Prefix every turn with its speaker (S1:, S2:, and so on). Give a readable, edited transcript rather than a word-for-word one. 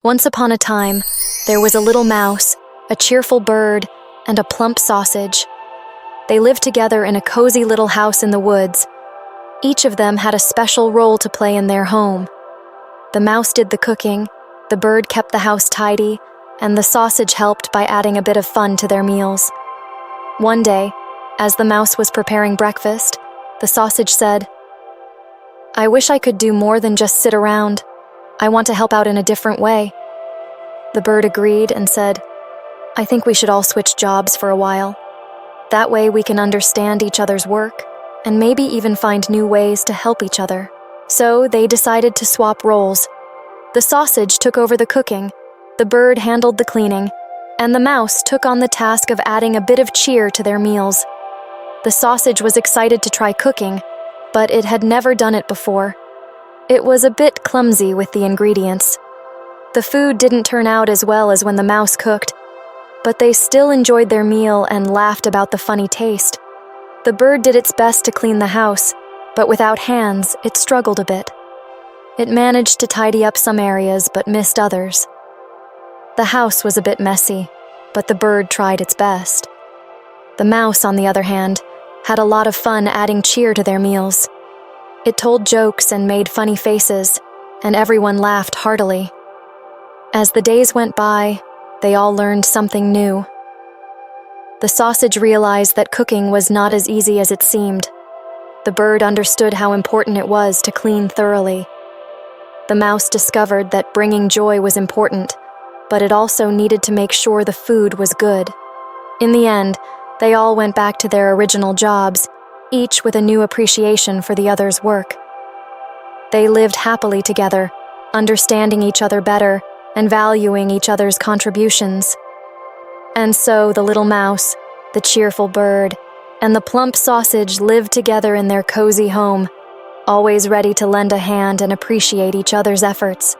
S1: Once upon a time, there was a little mouse, a cheerful bird, and a plump sausage. They lived together in a cozy little house in the woods. Each of them had a special role to play in their home. The mouse did the cooking, the bird kept the house tidy, and the sausage helped by adding a bit of fun to their meals. One day, as the mouse was preparing breakfast, the sausage said, "I wish I could do more than just sit around. I want to help out in a different way." The bird agreed and said, "I think we should all switch jobs for a while. That way we can understand each other's work and maybe even find new ways to help each other." So they decided to swap roles. The sausage took over the cooking, the bird handled the cleaning, and the mouse took on the task of adding a bit of cheer to their meals. The sausage was excited to try cooking, but it had never done it before. It was a bit clumsy with the ingredients. The food didn't turn out as well as when the mouse cooked, but they still enjoyed their meal and laughed about the funny taste. The bird did its best to clean the house, but without hands, it struggled a bit. It managed to tidy up some areas but missed others. The house was a bit messy, but the bird tried its best. The mouse, on the other hand, had a lot of fun adding cheer to their meals. It told jokes and made funny faces, and everyone laughed heartily. As the days went by, they all learned something new. The sausage realized that cooking was not as easy as it seemed. The bird understood how important it was to clean thoroughly. The mouse discovered that bringing joy was important, but it also needed to make sure the food was good. In the end, they all went back to their original jobs, each with a new appreciation for the other's work. They lived happily together, understanding each other better and valuing each other's contributions. And so the little mouse, the cheerful bird, and the plump sausage lived together in their cozy home, always ready to lend a hand and appreciate each other's efforts.